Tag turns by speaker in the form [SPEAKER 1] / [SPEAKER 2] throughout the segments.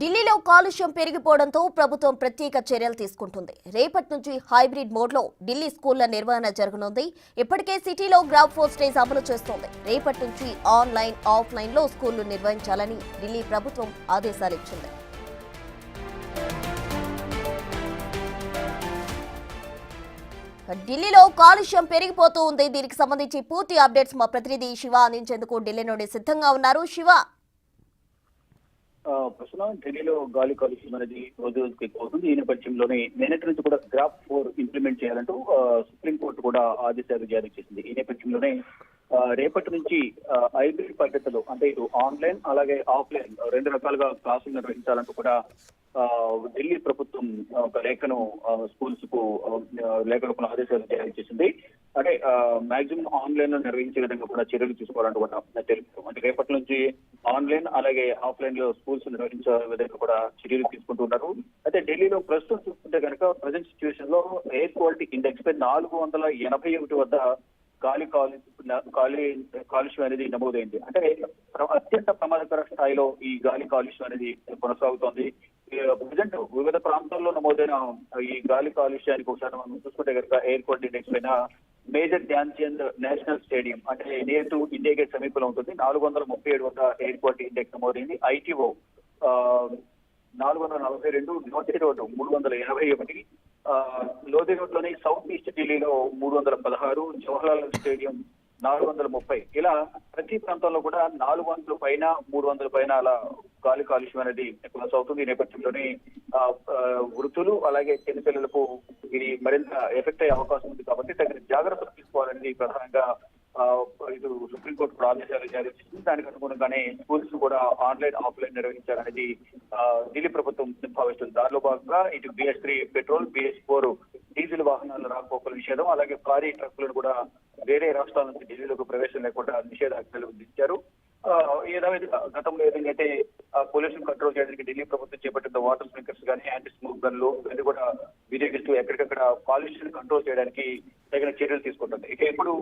[SPEAKER 1] ఢిల్లీలో కాలుష్యం పెరిగిపోవడంతో ప్రభుత్వం ప్రత్యేక చర్యలు తీసుకుంటుంది. రేపటి నుంచి హైబ్రిడ్ మోడ్లో ఢిల్లీ స్కూళ్ల నిర్వహణ జరగనుంది. ఇప్పటికే సిటీలో గ్రాఫ్ 4 స్టేజ్ అమలు చేస్తోంది. రేపటి నుంచి ఆన్లైన్, ఆఫ్లైన్లో స్కూళ్లు నిర్వహించాలని ఢిల్లీ ప్రభుత్వం ఆదేశాలు ఇచ్చింది. ఢిల్లీలో కాలుష్యం పెరిగిపోతూ ఉంది. దీనికి సంబంధించి పూర్తి అప్డేట్స్ మా ప్రతినిధి శివ అందించేందుకు ఢిల్లీ నుండి సిద్ధంగా ఉన్నారు. శివ,
[SPEAKER 2] ప్రస్తుతం ఢిల్లీలో గాలి కాలుష్యం అనేది రోజు రోజుకి ఎక్కువ అవుతుంది. ఈ నేపథ్యంలోనే నిన్నటి నుంచి కూడా గ్రాఫ్ 4 ఇంప్లిమెంట్ చేయాలంటూ సుప్రీంకోర్టు కూడా ఆదేశాలు జారీ చేసింది. ఈ నేపథ్యంలోనే రేపటి నుంచి హైబ్రిడ్ పద్ధతిలో అంటే ఇటు ఆన్లైన్ అలాగే ఆఫ్లైన్ రెండు రకాలుగా క్లాసులు నిర్వహించాలంటూ కూడా ఢిల్లీ ప్రభుత్వం ఒక లేఖను స్కూల్స్ కు లేఖ రూపంలో ఆదేశాలు జారీ చేసింది. అంటే మాక్సిమం ఆన్లైన్ లో నిర్వహించే విధంగా కూడా చర్యలు తీసుకోవాలంటూ కూడా తెలుపుతాం. అంటే రేపటి నుంచి ఆన్లైన్ అలాగే ఆఫ్లైన్ లో స్కూల్స్ నిర్వహించే విధంగా కూడా చర్యలు తీసుకుంటున్నారు. అయితే ఢిల్లీలో ప్రస్తుతం చూస్తుంటే కనుక ప్రజెంట్ సిచ్యువేషన్ లో ఎయిర్ క్వాలిటీ ఇండెక్స్ పై 481 వద్ద కాలుష్యం అనేది నమోదైంది. అంటే అత్యంత ప్రమాదకర స్థాయిలో ఈ గాలి కాలుష్యం అనేది కొనసాగుతోంది. ప్రజెంట్ వివిధ ప్రాంతాల్లో నమోదైన ఈ గాలి కాలుష్యానికి ఒకసారి మనం చూసుకుంటే కనుక ఎయిర్ క్వాలిటీ ఇండెక్స్ పైన major Dhyan Chand national stadium అంటే నియర్ టు ఇండియా గేట్ సమీపంలో ఉంటుంది. 437 వద్ద ఎయిర్ క్వాలిటీ ఇండెక్స్ నమోదైంది. ITO 442, Lodhi road 381, Lodhi road లోని సౌత్ ఈస్ట్ ఢిల్లీలో 316, జవహర్లాల్ స్టేడియం 430. ఇలా ప్రతి ప్రాంతంలో కూడా 400 పైన 300 పైన అలా గాలి కాలుష్యం అనేది కొనసాగుతుంది. ఈ నేపథ్యంలోనే వృద్ధులు అలాగే చిన్నపిల్లలకు ఇది మరింత ఎఫెక్ట్ అయ్యే అవకాశం ఉంది. కాబట్టి తగిన జాగ్రత్తలు తీసుకోవాలనేది ప్రధానంగా ఇటు సుప్రీంకోర్టు కూడా ఆదేశాలు జారీ చేసింది. దానికి అనుగుణంగానే స్కూల్స్ కూడా ఆన్లైన్, ఆఫ్లైన్ నిర్వహించాలనేది ఢిల్లీ ప్రభుత్వం భావిస్తుంది. దానిలో భాగంగా ఇటు BS3 పెట్రోల్, BS4 డీజిల్ వాహనాల రాకపోకల నిషేధం, అలాగే భారీ ట్రక్కులను కూడా వేరే రాష్ట్రాల నుంచి ఢిల్లీలోకి ప్రవేశం లేకుండా నిషేధాజ్ఞలు విధించారు. గతంలో ఏదైతే పొల్యూషన్ కంట్రోల్ చేయడానికి ఢిల్లీ ప్రభుత్వం చేపట్టిన వాటర్ స్ప్రింకర్స్ కానీ, యాంటీ స్మోక్ గన్లు ఇవన్నీ కూడా వినియోగిస్తూ ఎక్కడికక్కడ కాలుష్యం కంట్రోల్ చేయడానికి తగిన చర్యలు తీసుకుంటుంది. ఇక ఇప్పుడు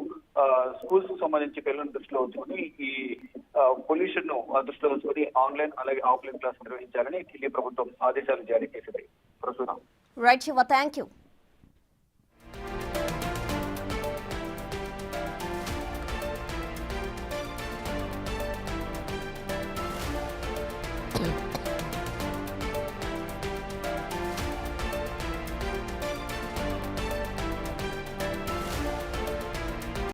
[SPEAKER 2] స్కూల్స్ కు సంబంధించి పిల్లలను దృష్టిలో ఉంచుకొని ఈ పొల్యూషన్ ను దృష్టిలో ఉంచుకొని ఆన్లైన్ అలాగే ఆఫ్లైన్ క్లాస్ నిర్వహించాలని ఢిల్లీ ప్రభుత్వం ఆదేశాలు జారీ చేసింది. ప్రస్తుతం
[SPEAKER 1] రైట్ శివ, థ్యాంక్ యూ.